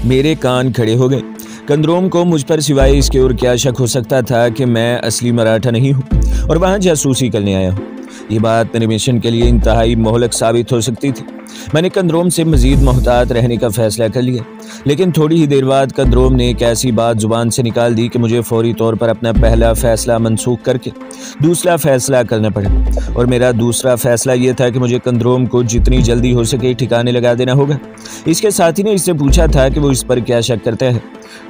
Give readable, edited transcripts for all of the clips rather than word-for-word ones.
میرے کان کھڑے ہو گئے۔ کندروم کو مجھ پر سوائے اس کے اور کیا شک ہو سکتا تھا کہ میں اصلی مراٹھا نہیں ہوں اور وہاں جاسوسی کرنے آیا ہوں۔ یہ بات میرے مشن کے لیے انتہائی مہلک ثابت ہو سکتی تھی۔ میں نے کندروم سے مزید محتاط رہنے کا فیصلہ کر لیا، لیکن تھوڑی ہی دیر بعد کندروم نے ایک ایسی بات زبان سے نکال دی کہ مجھے فوری طور پر اپنا پہلا فیصلہ منسوخ کر کے دوسرا فیصلہ کرنا پڑا، اور میرا دوسرا فیصلہ یہ تھا کہ مجھے کندروم کو جتنی جلدی ہو سکے ٹھکانے لگا دینا ہوگا۔ اس کے ساتھی نے اس سے پوچھا تھا کہ وہ اس پر کیا شک کرتا ہے،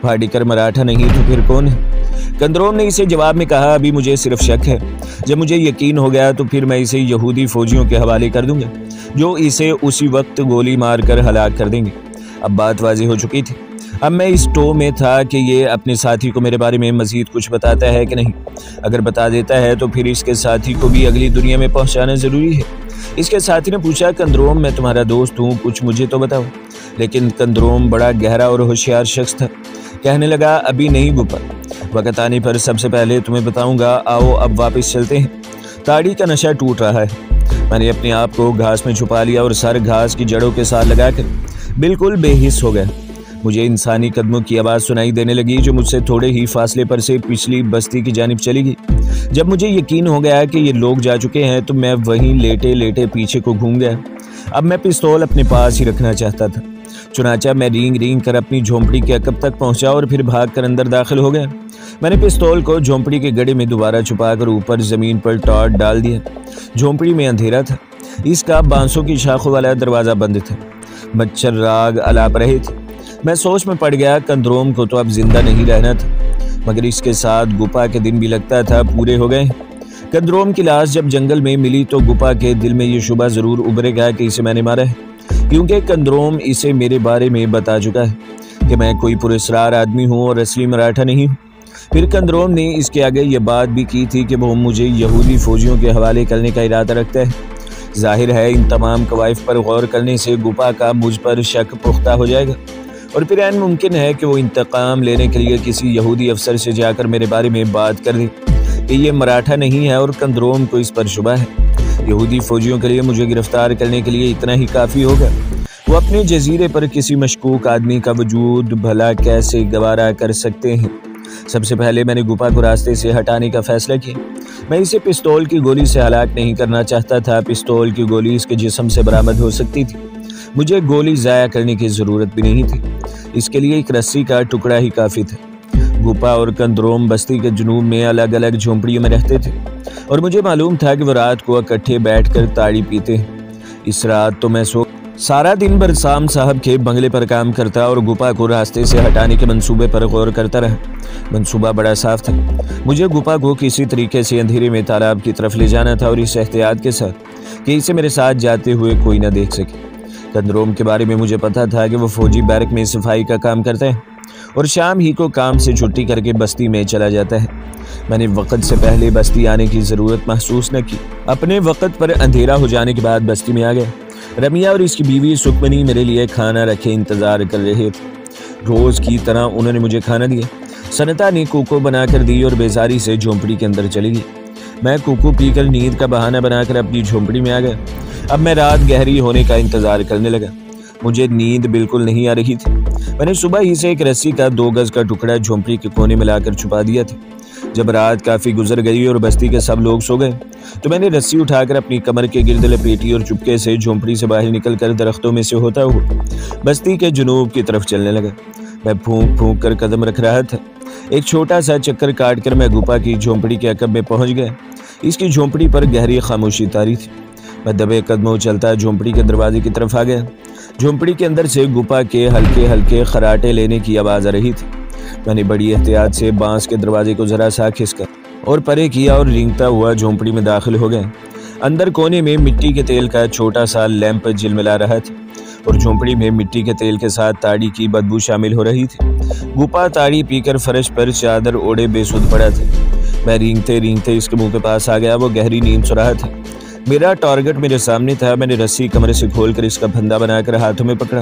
پھاڑیکر مراٹھا نہیں تو پھر کون ہے؟ کندروم نے اسے جواب میں کہا، ابھی مجھے صرف شک ہے، جب مجھے یقین ہو گیا تو پھر میں اسے یہودی فوجیوں کے حوالے کر دوں گا جو اسے اسی وقت گولی مار کر ہلاک کر دیں گے۔ اب بات واضح ہو چکی تھی۔ اب میں اس ٹو میں تھا کہ یہ اپنے ساتھی کو میرے بارے میں مزید کچھ بتاتا ہے کہ نہیں۔ اگر بتا دیتا ہے تو پھر اس کے ساتھی کو بھی اگلی دنیا میں پہنچانا ضروری ہے۔ اس کے ساتھی نے پوچھا، کندروم میں تمہارا دوست ہوں، کچھ مجھے تو بتاؤ۔ لیکن کندروم بڑا گہرا اور ہوشیار شخص تھا، کہنے لگا، ابھی نہیں گپا، وقت آنے پر سب سے پہلے تمہیں بتاؤں گا، آؤ اب واپس چلتے ہیں۔ تاڑی کا نشہ ٹوٹ رہا ہے۔ میں نے اپنے آپ کو گھاس میں چھپا لیا اور سر گھاس کی جڑوں کے ساتھ لگا کر بالکل بے حس ہو گیا۔ مجھے انسانی قدموں کی آواز سنائی دینے لگی جو مجھ سے تھوڑے ہی فاصلے پر سے پچھلی بستی کی جانب چلی گئی۔ جب مجھے یقین ہو گیا کہ یہ لوگ جا چکے ہیں تو میں وہیں لیٹے لیٹے پیچھے کو گھوم گیا۔ اب میں پستول اپنے پاس ہی رکھنا چاہتا تھا، چنانچہ میں رینگ رینگ کر اپنی جھونپڑی کے عقب تک پہنچا اور پھر بھاگ کر اندر داخل ہو گیا۔ میں نے پستول کو جھونپڑی کے گڑھے میں دوبارہ چھپا کر اوپر زمین پر ٹارچ ڈال دیا۔ جھونپڑی میں اندھیرا تھا، اس کا بانسوں کی شاخوں والا دروازہ بند تھا، مچھر راگ الاپ رہے تھے۔ میں سوچ میں پڑ گیا، کندروم کو تو اب زندہ نہیں رہنا تھا، مگر اس کے ساتھ گپا کے دن بھی لگتا تھا پورے ہو گئے۔ کندروم کی لاش جب جنگل میں ملی تو گپا کے دل میں یہ شبہ ضرور ابھرے گا کہ اسے میں نے مارا ہے، کیونکہ کندروم اسے میرے بارے میں بتا چکا ہے کہ میں کوئی پراسرار آدمی ہوں اور اصلی مراٹھا نہیں ہوں۔ پھر کندروم نے اس کے آگے یہ بات بھی کی تھی کہ وہ مجھے یہودی فوجیوں کے حوالے کرنے کا ارادہ رکھتا ہے۔ ظاہر ہے ان تمام قوائف پر غور کرنے سے گپا کا مجھ پر شک پختہ ہو جائے گا، اور پھر عین ممکن ہے کہ وہ انتقام لینے کے لیے کسی یہودی افسر سے جا کر میرے بارے میں بات کر دے کہ یہ مراٹھا نہیں ہے اور کندروم کو اس پر شبہ ہے۔ یہودی فوجیوں کے لیے مجھے گرفتار کرنے کے لیے اتنا ہی کافی ہوگا۔ وہ اپنے جزیرے پر کسی مشکوک آدمی کا وجود بھلا کیسے گوارا کر سکتے ہیں؟ سب سے پہلے میں نے گپا کو راستے سے ہٹانے کا فیصلہ کیا۔ میں اسے پستول کی گولی سے ہلاک نہیں کرنا چاہتا تھا، پستول کی گولی اس کے جسم سے برآمد ہو سکتی تھی، مجھے گولی ضائع کرنے کی ضرورت بھی نہیں تھی، اس کے لیے ایک رسی کا ٹکڑا ہی کافی تھا۔ گپا اور کندروم بستی کے جنوب میں الگ الگ جھونپڑیوں میں رہتے تھے، اور مجھے معلوم تھا کہ وہ رات کو اکٹھے بیٹھ کر تاڑی پیتے ہیں۔ اس رات تو میں سارا دن برسام صاحب کے بنگلے پر کام کرتا اور گپا کو راستے سے ہٹانے کے منصوبے پر غور کرتا رہا۔ منصوبہ بڑا صاف تھا، مجھے گپا کو کسی طریقے سے اندھیرے میں تالاب کی طرف لے جانا تھا، اور اس احتیاط کے ساتھ کہ اسے میرے ساتھ جاتے ہوئے کوئی نہ دیکھ سکے۔ کندروم کے بارے میں مجھے پتا تھا کہ وہ فوجی بیرک میں صفائی کا کام کرتا ہے اور شام ہی کو کام سے چھٹی کر کے بستی میں چلا جاتا ہے۔ میں نے وقت سے پہلے بستی آنے کی ضرورت محسوس نہ کی۔ اپنے وقت پر اندھیرا ہو جانے کے بعد بستی میں آ گیا۔ رمیا اور اس کی بیوی سکمنی میرے لیے کھانا رکھے انتظار کر رہے تھے۔ روز کی طرح انہوں نے مجھے کھانا دیا۔ سنتا نے کوکو بنا کر دی اور بیزاری سے جھونپڑی کے اندر چلی گئی۔ میں کوکو پی کر نیند کا بہانہ بنا کر اپنی جھونپڑی میں آ گیا۔ اب میں رات گہری ہونے کا انتظار کرنے لگا۔ مجھے نیند بالکل نہیں آ رہی تھی۔ میں نے صبح ہی سے ایک رسی کا 2 گز کا ٹکڑا جھونپڑی کے کونے میں لا کر چھپا دیا تھا۔ جب رات کافی گزر گئی اور بستی کے سب لوگ سو گئے تو میں نے رسی اٹھا کر اپنی کمر کے گرد لپیٹی اور چپکے سے جھونپڑی سے باہر نکل کر درختوں میں سے ہوتا ہوا بستی کے جنوب کی طرف چلنے لگا۔ میں پھونک پھونک کر قدم رکھ رہا تھا۔ ایک چھوٹا سا چکر کاٹ کر میں گپا کی جھونپڑی کے عقب میں پہنچ گیا۔ اس کی جھونپڑی پر گہری خاموشی طاری تھی۔ میں دبے قدموں چلتا جھونپڑی کے دروازے کی طرف آ گیا۔ جھونپڑی کے اندر سے گپا کے ہلکے ہلکے خراٹے لینے کی آواز آ رہی تھی۔ میں نے بڑی احتیاط سے بانس کے دروازے کو ذرا سا کھسکا اور پرے کیا اور رینگتا ہوا جھونپڑی میں داخل ہو گیا۔ اندر کونے میں مٹی کے تیل کا چھوٹا سا لیمپ جلملا رہا تھا اور جھونپڑی میں مٹی کے تیل کے ساتھ تاڑی کی بدبو شامل ہو رہی تھی۔ گپا تاڑی پی کر فرش پر چادر اوڑے بے سود پڑا تھا۔ میں رینگتے رینگتے اس کے منہ کے پاس آ گیا۔ وہ گہری نیند سو رہا تھا۔ میرا ٹارگٹ میرے سامنے تھا۔ میں نے رسی کمرے سے کھول کر اس کا پھندا بنا کر ہاتھوں میں پکڑا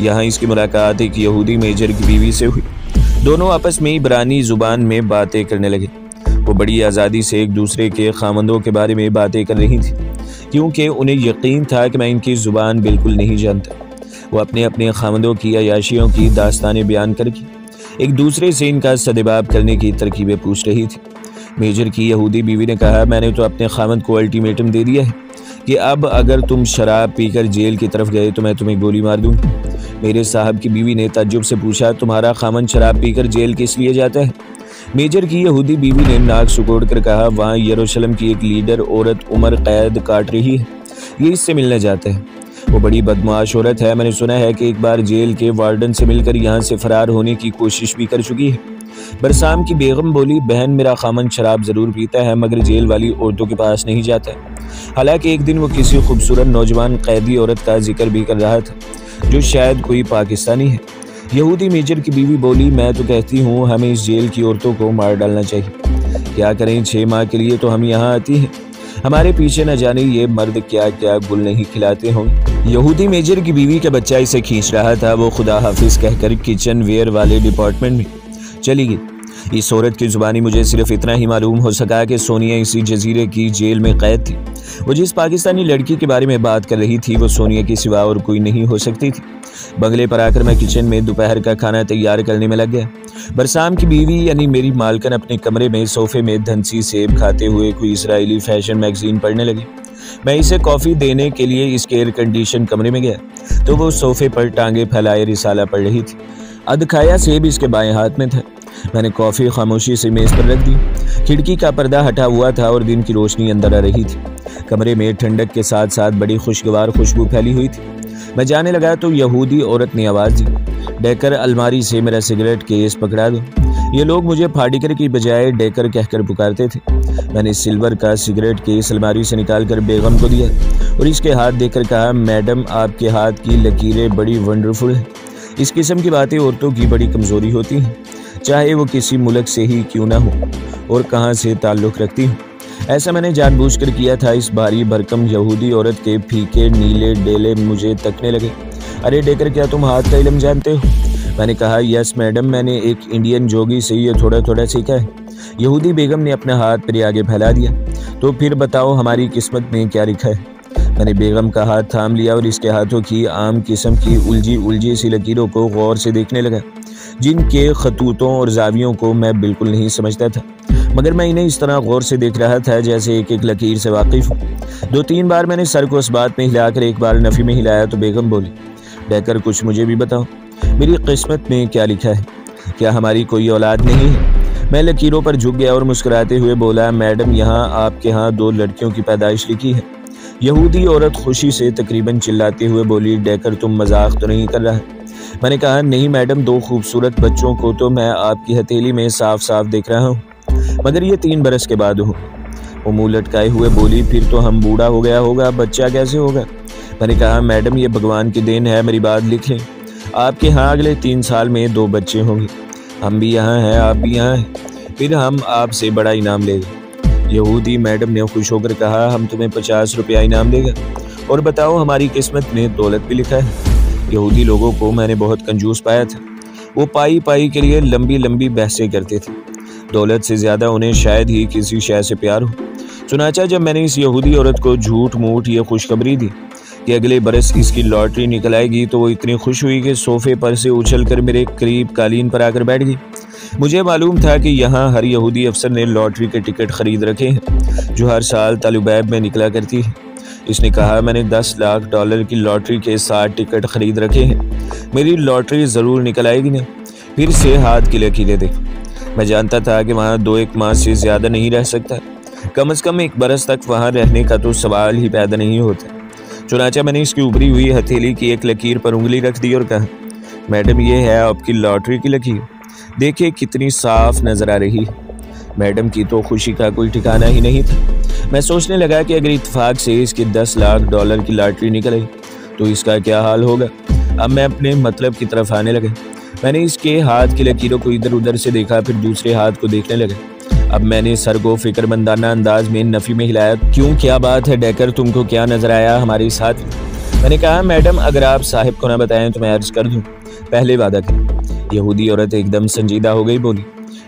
یہاں اس کی ملاقات ایک یہودی میجر کی بیوی سے ہوئی۔ دونوں آپس میں عبرانی زبان میں باتیں کرنے لگے۔ وہ بڑی آزادی سے ایک دوسرے کے خامندوں کے بارے میں باتیں کر رہی تھیں، کیونکہ انہیں یقین تھا کہ میں ان کی زبان بالکل نہیں جانتا۔ وہ اپنے خامندوں کی عیاشیوں کی داستانیں بیان کر کے ایک دوسرے سے ان کا سدباب کرنے کی ترکیبیں پوچھ رہی تھی۔ میجر کی یہودی بیوی نے کہا، میں نے تو اپنے خامند کو الٹیمیٹم دے دیا ہے کہ اب اگر تم شراب پی کر جیل کی طرف گئے تو میں تمہیں گولی مار دوں گی۔ میرے صاحب کی بیوی نے تعجب سے پوچھا، تمہارا خامند شراب پی کر جیل کس لیے جاتا ہے؟ میجر کی یہودی بیوی نے ناک سکوڑ کر کہا، وہاں یروشلم کی ایک لیڈر عورت عمر قید کاٹ رہی ہے، یہ اس سے ملنے جاتا ہے۔ وہ بڑی بدمعاش عورت ہے، میں نے سنا ہے کہ ایک بار جیل کے وارڈن سے مل کر یہاں سے فرار ہونے کی کوشش بھی کر چکی ہے۔ برسام کی بیگم بولی، بہن میرا خامند شراب ضرور پیتا ہے مگر جیل والی عورتوں کے پاس نہیں جاتا ہے۔ حالانکہ ایک دن وہ کسی خوبصورت نوجوان قیدی عورت کا ذکر بھی کر رہا تھا جو شاید کوئی پاکستانی ہے۔ یہودی میجر کی بیوی بولی، میں تو کہتی ہوں ہمیں اس جیل کی عورتوں کو مار ڈالنا چاہیے۔ کیا کریں، 6 ماہ کے لیے تو ہم یہاں آتی ہیں، ہمارے پیچھے نہ جانے یہ مرد کیا کیا گل نہیں کھلاتے ہوں۔ یہودی میجر کی بیوی کا بچہ اسے کھینچ رہا تھا۔ وہ خدا حافظ کہہ کر کچن ویئر والے ڈپارٹمنٹ میں چلی گئی۔ اس عورت کی زبانی مجھے صرف اتنا ہی معلوم ہو سکا کہ سونیا اسی جزیرے کی جیل میں قید تھی۔ وہ جس پاکستانی لڑکی کے بارے میں بات کر رہی تھی وہ سونیا کے سوا اور کوئی نہیں ہو سکتی تھی۔ بنگلے پر آ کر میں کچن میں دوپہر کا کھانا تیار کرنے میں لگ گیا۔ برسام کی بیوی یعنی میری مالکن اپنے کمرے میں صوفے میں دھنسی سیب کھاتے ہوئے کوئی اسرائیلی فیشن میگزین پڑھنے لگی۔ میں اسے کافی دینے کے لیے اس کے ایئر کنڈیشن کمرے میں گیا تو وہ صوفے پر ٹانگیں پھیلائے رسالہ پڑھ رہی تھی۔ ادکھایا سیب اس کے بائیں ہاتھ میں تھا۔ میں نے کافی خاموشی سے میز پر رکھ دی۔ کھڑکی کا پردہ ہٹا ہوا تھا اور دن کی روشنی اندر آ رہی تھی۔ کمرے میں ٹھنڈک کے ساتھ ساتھ بڑی خوشگوار خوشبو پھیلی ہوئی تھی۔ میں جانے لگا تو یہودی عورت نے آواز دی، ڈیکر الماری سے میرا سگریٹ کیس پکڑا دو۔ یہ لوگ مجھے پھاڈیکر کی بجائے ڈیکر کہہ کر پکارتے تھے۔ میں نے سلور کا سگریٹ کیس الماری سے نکال کر بیگم کو دیا اور اس کے ہاتھ دیکھ کر کہا، میڈم آپ کے ہاتھ کی لکیریں بڑی ونڈرفل ہیں۔ اس قسم کی باتیں عورتوں کی بڑی کمزوری ہوتی ہیں، چاہے وہ کسی ملک سے ہی کیوں نہ ہو اور کہاں سے تعلق رکھتی ہوں۔ ایسا میں نے جان بوجھ کر کیا تھا۔ اس بھاری بھرکم یہودی عورت کے پھیکے نیلے ڈیلے مجھے تکنے لگے۔ ارے ڈیکر، کیا تم ہاتھ کا علم جانتے ہو؟ میں نے کہا، یس میڈم، میں نے ایک انڈین جوگی سے یہ تھوڑا تھوڑا سیکھا ہے۔ یہودی بیگم نے اپنا ہاتھ میرے آگے پھیلا دیا۔ تو پھر بتاؤ ہماری قسمت میں کیا لکھا ہے؟ میں نے بیگم کا ہاتھ تھام لیا اور اس کے ہاتھوں کی عام قسم کی الجھی سی لکیروں کو غور سے دیکھنے لگا، جن کے خطوطوں اور زاویوں کو میں بالکل نہیں سمجھتا تھا، مگر میں انہیں اس طرح غور سے دیکھ رہا تھا جیسے ایک لکیر سے واقف ہوں۔ 2-3 بار میں نے سر کو اس بات میں ہلا کر ایک بار نفی میں ہلایا تو بیگم بولی، ڈیکر کچھ مجھے بھی بتاؤ، میری قسمت میں کیا لکھا ہے؟ کیا ہماری کوئی اولاد نہیں ہے؟ میں لکیروں پر جھک گیا اور مسکراتے ہوئے بولا، میڈم یہاں آپ کے ہاں 2 لڑکیوں کی پیدائش لکھی ہے۔ یہودی عورت خوشی سے تقریباً چلاتے ہوئے بولی، ڈیکر تم مذاق تو نہیں کر رہا؟ میں نے کہا، نہیں میڈم، 2 خوبصورت بچوں کو تو میں آپ کی ہتھیلی میں صاف صاف دیکھ رہا ہوں، مگر یہ 3 برس کے بعد ہو۔ وہ منہ لٹکائے ہوئے بولی، پھر تو ہم بوڑھا ہو گیا ہوگا، بچہ کیسے ہوگا؟ میں نے کہا، میڈم یہ بھگوان کی دین ہے، میری بات لکھ لیں، آپ کے ہاں اگلے 3 سال میں 2 بچے ہوں گے، ہم بھی یہاں ہیں، آپ بھی یہاں ہیں، پھر ہم آپ سے بڑا انعام لے گے۔ یہودی میڈم نے خوش ہو کر کہا، ہم تمہیں 50 روپیہ انعام دے گا، اور بتاؤ ہماری قسمت میں دولت بھی لکھا ہے۔ یہودی لوگوں کو میں نے بہت کنجوس پایا تھا، وہ پائی کے لیے لمبی لمبی بحثیں کرتے تھے، دولت سے زیادہ انہیں شاید ہی کسی شے سے پیار ہو۔ چنانچہ جب میں نے اس یہودی عورت کو جھوٹ موٹ یہ خوشخبری دی کہ اگلے برس اس کی لاٹری نکل آئے گی تو وہ اتنی خوش ہوئی کہ صوفے پر سے اچھل کر میرے قریب قالین پر آ کر بیٹھ گئی۔ مجھے معلوم تھا کہ یہاں ہر یہودی افسر نے لاٹری کے ٹکٹ خرید رکھے ہیں جو ہر سال طالبیب میں نکلا کرتی ہے۔ اس نے کہا، میں نے $10 لاکھ کی لاٹری کے 60 ٹکٹ خرید رکھے ہیں، میری لاٹری ضرور نکل آئے گی نا۔ پھر سے ہاتھ کی لکیریں دیکھ۔ میں جانتا تھا کہ وہاں 2-1 ماہ سے زیادہ نہیں رہ سکتا، کم از کم 1 برس تک وہاں رہنے کا تو سوال ہی پیدا نہیں ہوتا۔ چنانچہ میں نے اس کی ابری ہوئی ہتھیلی کی ایک لکیر پر انگلی رکھ دی اور کہا، میڈم یہ ہے آپ کی لاٹری کی لکیر، دیکھیں کتنی صاف نظر آ رہی ہے۔ میڈم کی تو خوشی کا کوئی ٹھکانہ ہی نہیں تھا۔ میں سوچنے لگا کہ اگر اتفاق سے اس کی $10 لاکھ کی لاٹری نکلے تو اس کا کیا حال ہوگا۔ اب میں اپنے مطلب کی طرف آنے لگا۔ میں نے اس کے ہاتھ کی لکیروں کو ادھر ادھر سے دیکھا، پھر دوسرے ہاتھ کو دیکھنے لگا۔ اب میں نے سر کو فکر مندانہ انداز میں نفی میں ہلایا، کیوں کیا بات ہے ڈیکر، تم کو کیا نظر آیا ہمارے ساتھ؟ میں نے کہا میڈم اگر آپ صاحب کو نہ بتائیں تو میں عرض کر دوں، پہلے وعدہ کریں۔ یہودی عورت ایک دم سنجیدہ ہو گئی، بولی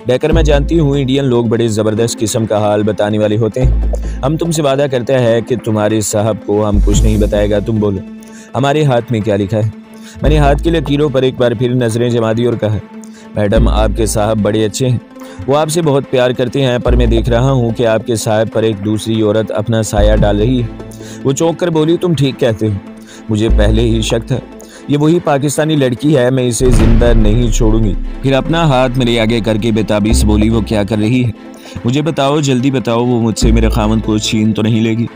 ڈیکر میں جانتی ہوں انڈین لوگ بڑے زبردست قسم کا حال بتانے والے ہوتے ہیں۔ ہم تم سے وعدہ کرتے ہیں کہ تمہارے صاحب کو ہم کچھ نہیں بتائے گا، تم بولو ہمارے ہاتھ میں کیا لکھا ہے۔ میں نے ہاتھ کی لکیروں پر ایک بار پھر نظریں جما دی اور کہا میڈم آپ کے صاحب بڑے اچھے ہیں، وہ آپ سے بہت پیار کرتے ہیں، پر میں دیکھ رہا ہوں کہ آپ کے صاحب پر ایک دوسری عورت اپنا سایہ ڈال رہی ہے۔ وہ چونک کر بولی تم ٹھیک کہتے ہو، مجھے پہلے ہی شک تھا، یہ وہی پاکستانی لڑکی ہے، میں اسے زندہ نہیں چھوڑوں گی۔ پھر اپنا ہاتھ میرے آگے کر کے بےتابی سے بولی وہ کیا کر رہی ہے، مجھے بتاؤ، جلدی بتاؤ، وہ مجھ سے میرے خاوند کو چھین تو نہیں لے گی؟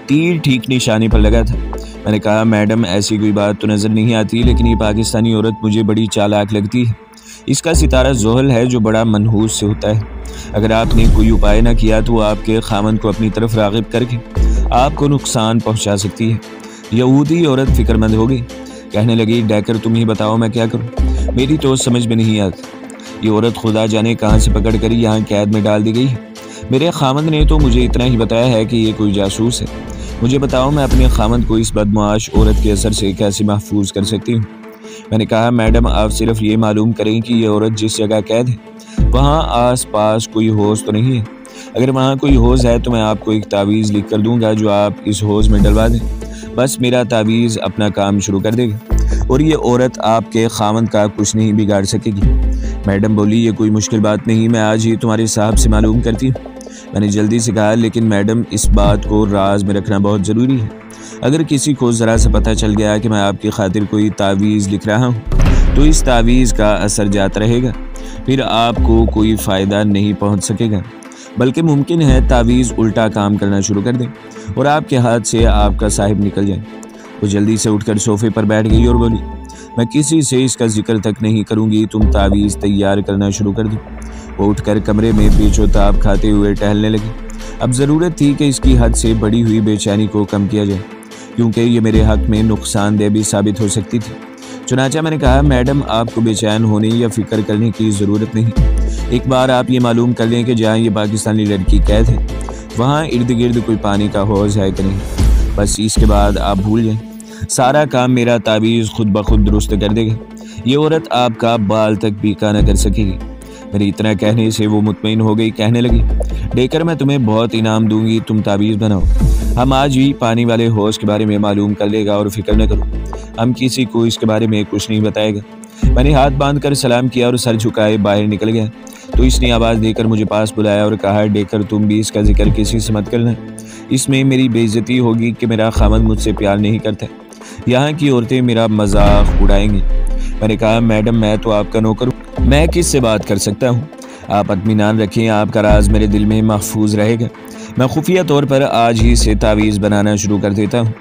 تیر ٹھیک نشانے پر لگا تھا۔ میں نے کہا میڈم ایسی کوئی بات تو نظر نہیں آتی، لیکن یہ پاکستانی عورت مجھے بڑی چالاک لگتی ہے، اس کا ستارہ زحل ہے جو بڑا منحوس سے ہوتا ہے، اگر آپ نے کوئی اپائے نہ کیا تو وہ آپ کے خاوند کو اپنی طرف راغب کر کے آپ کو نقصان پہنچا سکتی ہے۔ یہودی عورت فکر مند ہو گئی، کہنے لگی ڈیکر تم ہی بتاؤ میں کیا کروں، میری تو سمجھ میں نہیں آتی، یہ عورت خدا جانے کہاں سے پکڑ کر یہاں قید میں ڈال دی گئی ہے، میرے خاوند نے تو مجھے اتنا ہی بتایا ہے کہ یہ کوئی جاسوس ہے، مجھے بتاؤ میں اپنے خاوند کو اس بدمعاش عورت کے اثر سے کیسے محفوظ کر سکتی ہوں۔ میں نے کہا میڈم آپ صرف یہ معلوم کریں کہ یہ عورت جس جگہ قید ہے وہاں آس پاس کوئی حوض تو نہیں ہے، اگر وہاں کوئی حوض ہے تو میں آپ کو ایک تعویذ لکھ کر دوں گا جو آپ اس حوض میں ڈلوا دیں، بس میرا تعویذ اپنا کام شروع کر دے گا اور یہ عورت آپ کے خاوند کا کچھ نہیں بگاڑ سکے گی۔ میڈم بولی یہ کوئی مشکل بات نہیں، میں آج ہی تمہارے صاحب سے معلوم کرتی ہوں۔ میں نے جلدی سے کہا لیکن میڈم اس بات کو راز میں رکھنا بہت ضروری ہے، اگر کسی کو ذرا سے پتہ چل گیا کہ میں آپ کی خاطر کوئی تعویذ لکھ رہا ہوں تو اس تعویذ کا اثر جاتا رہے گا، پھر آپ کو کوئی فائدہ نہیں پہنچ سکے گا، بلکہ ممکن ہے تعویذ الٹا کام کرنا شروع کر دے اور آپ کے ہاتھ سے آپ کا صاحب نکل جائے۔ وہ جلدی سے اٹھ کر صوفے پر بیٹھ گئی اور بولی میں کسی سے اس کا ذکر تک نہیں کروں گی، تم تعویذ تیار کرنا شروع کر دو۔ وہ اٹھ کر کمرے میں پیچ و تاب کھاتے ہوئے ٹہلنے لگی۔ اب ضرورت تھی کہ اس کی حد سے بڑی ہوئی بے چینی کو کم کیا جائے، کیونکہ یہ میرے حق میں نقصان دہ بھی ثابت ہو سکتی تھی۔ چنانچہ میں نے کہا میڈم آپ کو بے چین ہونے یا فکر کرنے کی ضرورت نہیں، ایک بار آپ یہ معلوم کر لیں کہ جہاں یہ پاکستانی لڑکی قید ہے وہاں ارد گرد کوئی پانی کا حوض ہے کہ نہیں، بس اس کے بعد آپ بھول جائیں، سارا کام میرا تعویذ خود بخود درست کر دے گا، یہ عورت آپ کا بال تک بیکا نہ کر سکے گی۔ میرے اتنا کہنے سے وہ مطمئن ہو گئی، کہنے لگی ڈیکر میں تمہیں بہت انعام دوں گی، تم تعویذ بناؤ، ہم آج ہی پانی والے حوض کے بارے میں معلوم کر لے گا اور فکر نہ کرو، ہم کسی کو اس کے بارے میں کچھ نہیں بتائے گا۔ میں نے ہاتھ باندھ کر سلام کیا اور سر جھکائے باہر نکل گیا تو اس نے آواز دے کر مجھے پاس بلایا اور کہا ڈیکر تم بھی اس کا ذکر کسی سے مت کرنا، اس میں میری بے عزتی ہوگی کہ میرا خاوند مجھ سے پیار نہیں کرتا، یہاں کی عورتیں میرا مذاق اڑائیں گی۔ میں نے کہا میڈم میں تو آپ کا نوکر ہوں، میں کس سے بات کر سکتا ہوں، آپ اطمینان رکھیں، آپ کا راز میرے دل میں محفوظ رہے گا، میں خفیہ طور پر آج ہی سے تعویذ بنانا شروع کر دیتا ہوں۔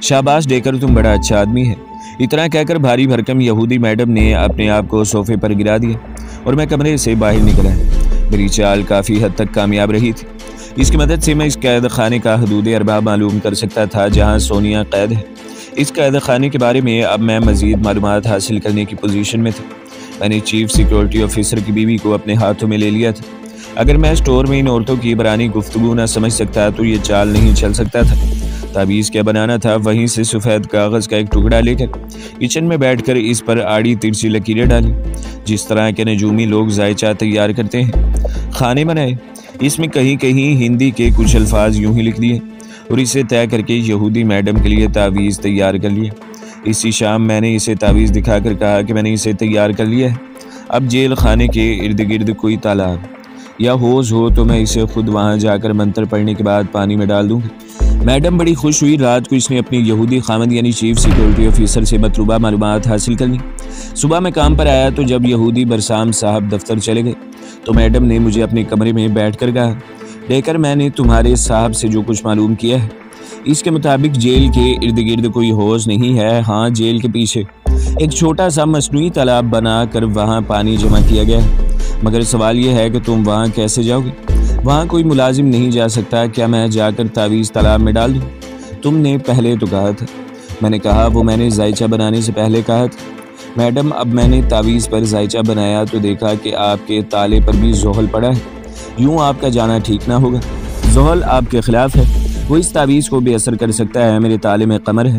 شاباش ڈیکر تم بڑا اچھا آدمی ہے۔ اتنا کہہ کر بھاری بھرکم یہودی میڈم نے اپنے آپ کو صوفے پر گرا دیا اور میں کمرے سے باہر نکلا۔ میری چال کافی حد تک کامیاب رہی تھی، اس کی مدد سے میں اس قید خانے کا حدود اربا معلوم کر سکتا تھا جہاں سونیا قید ہے۔ اس قید خانے کے بارے میں اب میں مزید معلومات حاصل کرنے کی پوزیشن میں تھا۔ میں نے چیف سیکیورٹی آفیسر کی بیوی کو اپنے ہاتھوں میں لے لیا تھا، اگر میں اسٹور میں ان عورتوں کی برانی گفتگو نہ سمجھ سکتا تو یہ چال نہیں چل سکتا تھا۔ تعویذ کیا بنانا تھا، وہیں سے سفید کاغذ کا ایک ٹکڑا لے کر کچن میں بیٹھ کر اس پر آڑی ترچھی لکیریں ڈالی، جس طرح کے نجومی لوگ ذائچہ تیار کرتے ہیں، کھانے بنائے، اس میں کہیں کہیں ہندی کے کچھ الفاظ یوں ہی لکھ دیے اور اسے طے کر کے یہودی میڈم کے لیے تعویذ تیار کر لیا۔ اسی شام میں نے اسے تعویذ دکھا کر کہا کہ میں نے اسے تیار کر لیا ہے، اب جیل خانے کے ارد گرد کوئی تالاب یا حوض ہو تو میں اسے خود وہاں جا کر منتر پڑھنے کے بعد پانی میں ڈال دوں گا۔ میڈم بڑی خوش ہوئی، رات کو اس نے اپنی یہودی خاوند یعنی چیف سیکیورٹی آفیسر سے مطلوبہ معلومات حاصل کر لی۔ صبح میں کام پر آیا تو جب یہودی برسام صاحب دفتر چلے گئے تو میڈم نے مجھے اپنے کمرے میں بیٹھ کر کہا ڈیکر میں نے تمہارے صاحب سے جو کچھ معلوم کیا ہے اس کے مطابق جیل کے ارد گرد کوئی حوض نہیں ہے، ہاں جیل کے پیچھے ایک چھوٹا سا مصنوعی تالاب بنا کر وہاں پانی جمع کیا گیا ہے، مگر سوال یہ ہے کہ تم وہاں کیسے جاؤ گے، وہاں کوئی ملازم نہیں جا سکتا، کیا میں جا کر تعویذ تالاب میں ڈال دوں؟ تم نے پہلے تو کہا تھا۔ میں نے کہا وہ میں نے ذائچہ بنانے سے پہلے کہا تھا میڈم، اب میں نے تعویذ پر ذائچہ بنایا تو دیکھا کہ آپ کے تالے پر بھی زحل پڑا ہے، یوں آپ کا جانا ٹھیک نہ ہوگا، زحل آپ کے خلاف ہے، وہ اس تعویذ کو بے اثر کر سکتا ہے، میرے تالے میں قمر ہے،